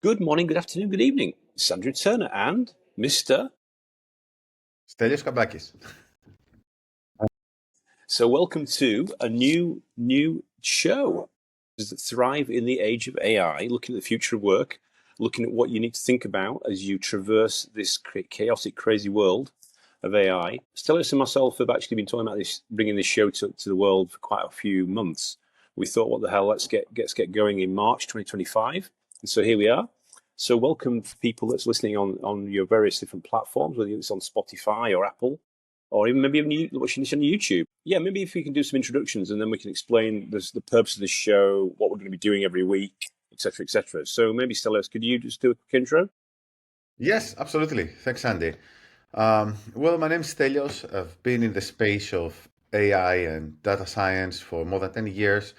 Good morning, good afternoon, good evening. Sandra Turner and Mr. Stylianos Kampakis. So welcome to a new show. Thrive in the age of AI, looking at the future of work, looking at what you need to think about as you traverse this chaotic, crazy world of AI. Stylianos and myself have actually been talking about this, bringing this show to the world for quite a few months. We thought, what the hell, let's get going in March 2025. And so here we are. So welcome for people that's listening on your various different platforms, whether it's on Spotify or Apple, or even maybe watching this on YouTube. Yeah, maybe if we can do some introductions and then we can explain the purpose of the show, what we're going to be doing every week, etc., etc. So maybe Stylianos, could you just do a quick intro? Yes, absolutely. Thanks, Andy. Well, my name is Stylianos. I've been in the space of AI and data science for more than 10 years.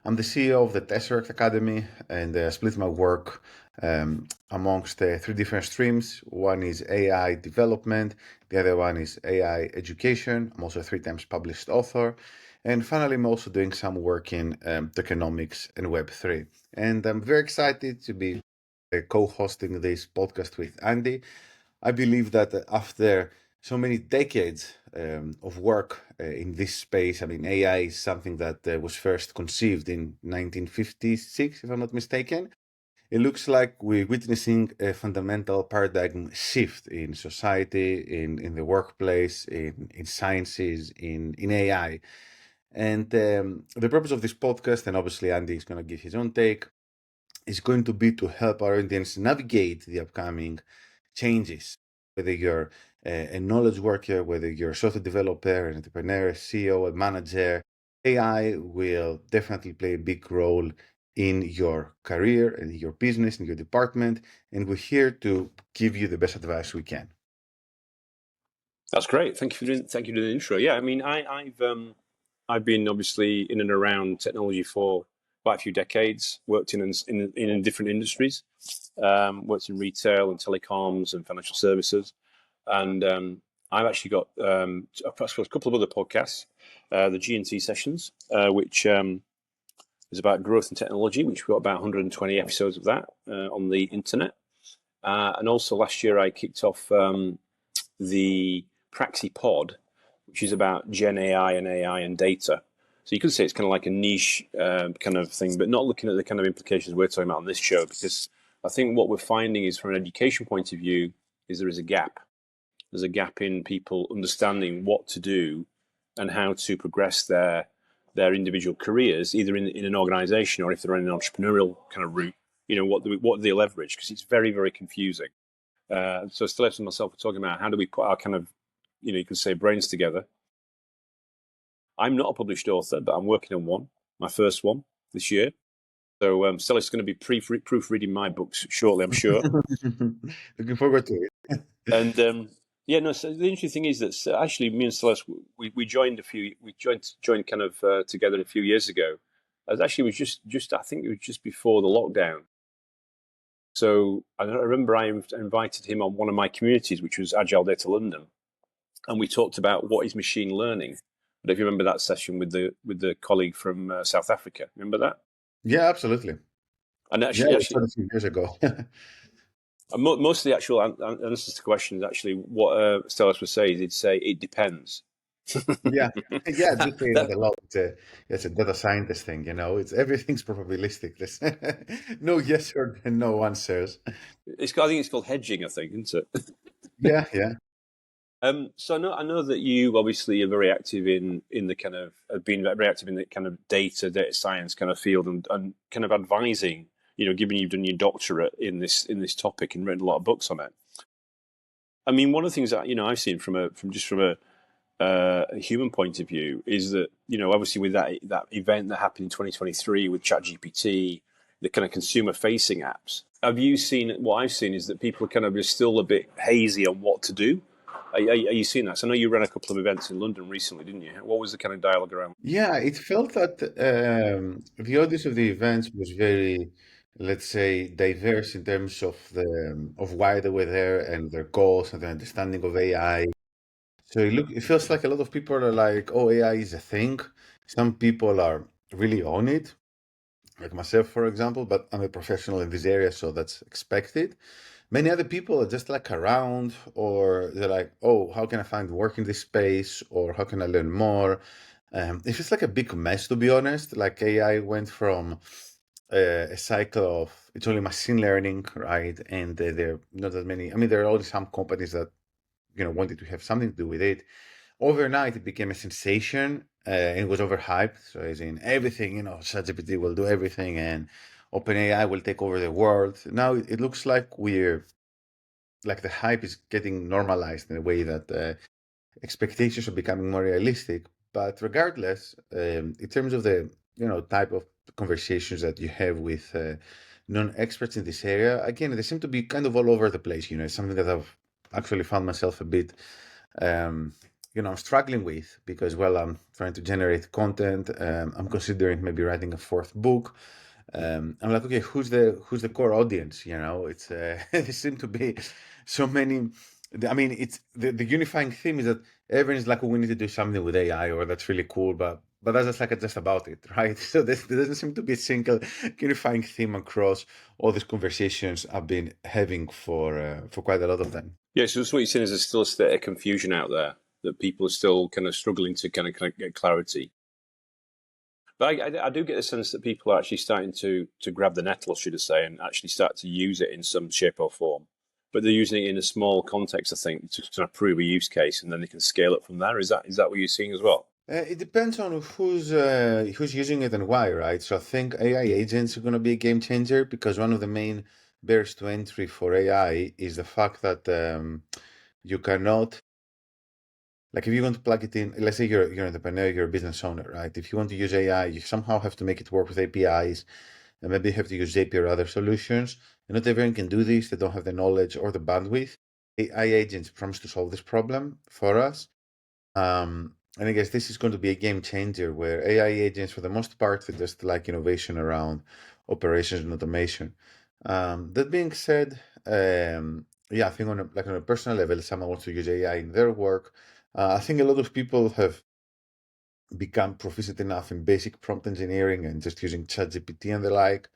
I'm the CEO of the Tesseract Academy, and I split my work amongst three different streams. One is AI development, the other one is AI education. I'm also a 3 times published author. And finally, I'm also doing some work in tokenomics and Web3. And I'm very excited to be co-hosting this podcast with Andy. I believe that after so many decades of work in this space, I mean, AI is something that was first conceived in 1956, if I'm not mistaken. It looks like we're witnessing a fundamental paradigm shift in society, in the workplace, in sciences, in AI. And the purpose of this podcast, and obviously Andy is going to give his own take, is going to be to help our audience navigate the upcoming changes. Whether you're a knowledge worker, whether you're a software developer, an entrepreneur, a CEO, a manager, AI will definitely play a big role in your career, in your business, in your department, and we're here to give you the best advice we can. That's great. Thank you for doing the intro. Yeah, I mean, I've been obviously in and around technology for quite a few decades. Worked in different industries. Worked in retail and telecoms and financial services, and I've actually got a couple of other podcasts, the G&T sessions, which is about growth and technology, which we've got about 120 episodes of that on the internet. And also last year I kicked off the Praxi Pod, which is about Gen AI and data. So you could say it's kind of like a niche kind of thing, but not looking at the kind of implications we're talking about on this show, because I think what we're finding is, from an education point of view, is there is a gap. There's a gap in people understanding what to do and how to progress their individual careers, either in an organization or if they're in an entrepreneurial kind of route. You know, what do they leverage? Because it's very, very confusing. So Stylianos and myself are talking about how do we put our kind of, you can say, brains together. I'm not a published author, but I'm working on one, my first one this year. So Stylianos is going to be proofreading my books shortly, I'm sure. Looking forward to it. And yeah, no. So the interesting thing is that actually, me and Stylianos, we joined kind of together a few years ago. As actually was just I think it was just before the lockdown. So I remember I invited him on one of my communities, which was Agile Data London, and we talked about what is machine learning. But if you remember that session with the colleague from South Africa, remember that? Yeah, absolutely. And Yeah, actually, it was a few years ago. most of the actual answers to questions, actually, what Stylianos would say, he'd say it depends. Yeah, yeah, I do say that a lot. It's a data scientist thing, you know. It's everything's probabilistic. There's no yes or no answers. I think it's called hedging, I think, isn't it? Yeah, yeah. So I know that you obviously are very active in the kind of been very active in the kind of data science kind of field and kind of advising. You know, given you've done your doctorate in this topic and written a lot of books on it. I mean, one of the things that I've seen from a human point of view is that, obviously with that event that happened in 2023 with ChatGPT, the kind of consumer facing apps. Have you seen, what I've seen is that people are kind of still a bit hazy on what to do. Are you seeing that? So I know you ran a couple of events in London recently, didn't you? What was the kind of dialogue around? Yeah, it felt that the audience of the events was very, let's say, diverse in terms of of why they were there and their goals and their understanding of AI. So it feels like a lot of people are like, "Oh, AI is a thing." Some people are really on it, like myself, for example, but I'm a professional in this area, so that's expected. Many other people are just like around, or they're like, oh, how can I find work in this space, or how can I learn more? It's just like a big mess, to be honest. Like AI went from a cycle of it's only machine learning, right? And there are not that many. I mean, there are only some companies that wanted to have something to do with it. Overnight, it became a sensation. And it was overhyped. So, as in everything, ChatGPT will do everything, and OpenAI will take over the world. Now it looks like we're like the hype is getting normalized in a way that expectations are becoming more realistic. But regardless, in terms of the type of conversations that you have with non-experts in this area, again, they seem to be kind of all over the place. It's something that I've actually found myself a bit, um, I'm struggling with because, well, I'm trying to generate content. I'm considering maybe writing a fourth book. I'm like, okay, who's the core audience? It's there seem to be so many. I mean, it's the unifying theme is that everyone is like, oh, we need to do something with AI, or that's really cool, but that's just like just about it, right? So there doesn't seem to be a single unifying theme across all these conversations I've been having for quite a lot of them. Yeah, so what you're saying is there's still a state of confusion out there that people are still kind of struggling to kind of get clarity. But I do get the sense that people are actually starting to grab the nettle, should I say, and actually start to use it in some shape or form. But they're using it in a small context, I think, to kind of prove a use case, and then they can scale it from there. Is that what you're seeing as well? It depends on who's using it and why, right? So I think AI agents are going to be a game changer because one of the main barriers to entry for AI is the fact that you cannot, like, if you want to plug it in, let's say you're an entrepreneur, you're a business owner, right? If you want to use AI, you somehow have to make it work with APIs, and maybe you have to use Zapier or other solutions. And not everyone can do this; they don't have the knowledge or the bandwidth. AI agents promise to solve this problem for us. And I guess this is going to be a game changer where AI agents, for the most part, are just like innovation around operations and automation. That being said, yeah, I think on a personal level, someone wants to use AI in their work. I think a lot of people have become proficient enough in basic prompt engineering and just using ChatGPT and the like,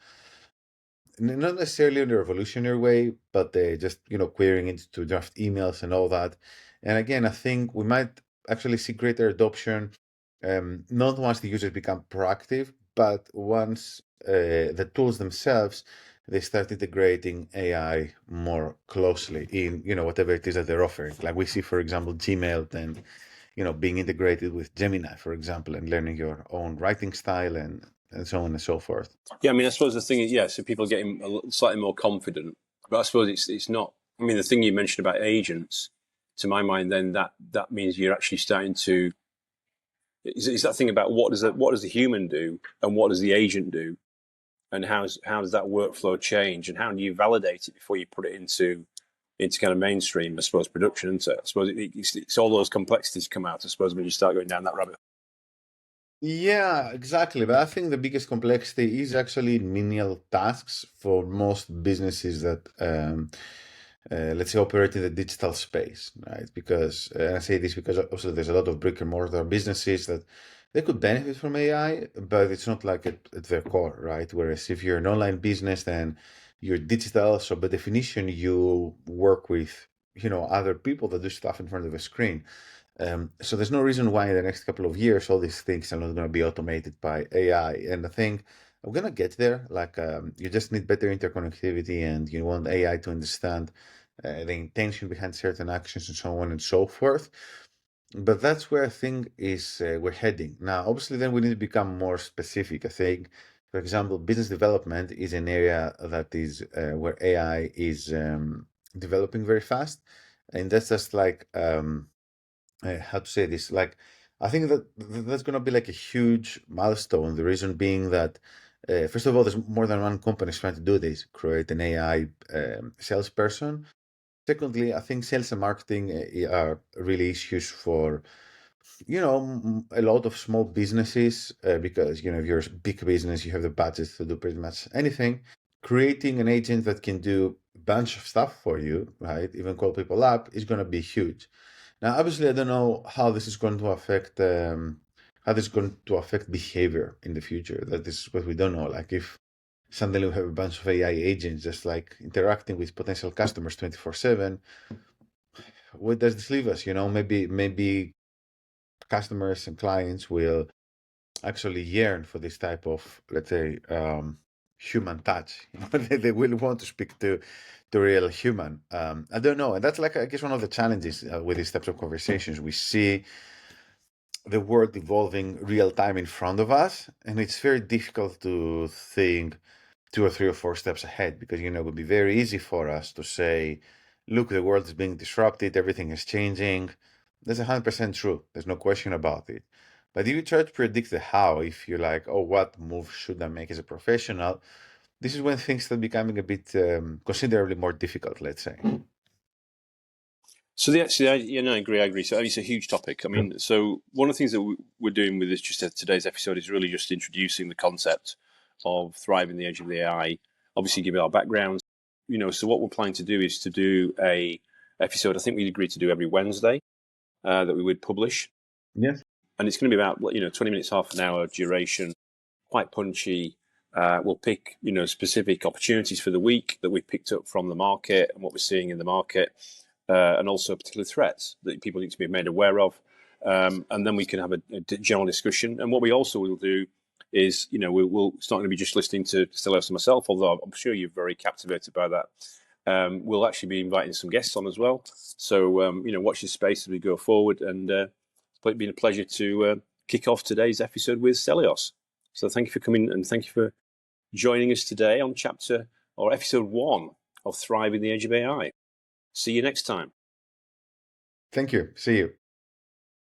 not necessarily in a revolutionary way, but they just querying it to draft emails and all that. And again, I think we might actually see greater adoption, not once the users become proactive, but once the tools themselves they start integrating AI more closely in whatever it is that they're offering. Like we see, for example, Gmail then being integrated with Gemini, for example, and learning your own writing style and so on and so forth. Yeah, I mean, I suppose the thing is, yeah, so people are getting slightly more confident, but I suppose it's not. I mean, the thing you mentioned about agents, to my mind, then that means you're actually starting to. Is that thing about what does the human do and what does the agent do, and how does that workflow change, and how do you validate it before you put it into kind of mainstream, I suppose, production? Isn't it? I suppose it's all those complexities come out, I suppose, when you start going down that rabbit hole. Yeah, exactly. But I think the biggest complexity is actually menial tasks for most businesses that, let's say, operate in the digital space, right? Because I say this because also there's a lot of brick and mortar businesses that they could benefit from AI, but it's not like at their core, right? Whereas if you're an online business, then you're digital, so by definition, you work with, other people that do stuff in front of a screen. So there's no reason why in the next couple of years all these things are not going to be automated by AI. And I think I'm going to get there. Like you just need better interconnectivity, and you want AI to understand the intention behind certain actions and so on and so forth. But that's where I think is we're heading now. Obviously, then we need to become more specific. I think, for example, business development is an area that is where AI is developing very fast, and that's just like. How to say this, like I think that that's going to be like a huge milestone, the reason being that first of all there's more than one company trying to do this, create an AI salesperson. Secondly, I think sales and marketing are really issues for a lot of small businesses because if you're a big business you have the budget to do pretty much anything. Creating an agent that can do a bunch of stuff for you, right, even call people up, is going to be huge. Now, obviously, I don't know how this is going to affect how this is going to affect behavior in the future. That is what we don't know. Like if suddenly we have a bunch of AI agents just like interacting with potential customers 24/7, where does this leave us? Maybe customers and clients will actually yearn for this type of, let's say, human touch. They will want to speak to real human. I don't know, and that's like, I guess, one of the challenges with these types of conversations. We see the world evolving real time in front of us, and it's very difficult to think 2 or 3 or 4 steps ahead, because it would be very easy for us to say, look, the world is being disrupted, everything is changing. That's 100% true. There's no question about it. But if you try to predict the how, if you're like, oh, what move should I make as a professional, this is when things start becoming a bit considerably more difficult, let's say. So I agree. So it's a huge topic. I mean, so one of the things that we're doing with this, just today's episode, is really just introducing the concept of thriving the age of the AI. Obviously, give it our backgrounds. So what we're planning to do is to do a episode. I think we agreed to do every Wednesday that we would publish. Yes. And it's going to be about 20 minutes, half an hour duration, quite punchy. We'll pick specific opportunities for the week that we picked up from the market and what we're seeing in the market. And also particular threats that people need to be made aware of. And then we can have a general discussion. And what we also will do is, it's not going to be just listening to Stylianos and myself, although I'm sure you're very captivated by that. We'll actually be inviting some guests on as well. So, watch this space as we go forward. And it's been a pleasure to kick off today's episode with Stylianos. So thank you for coming, and thank you for joining us today on episode 1 of Thrive in the Age of AI. See you next time. Thank you. See you.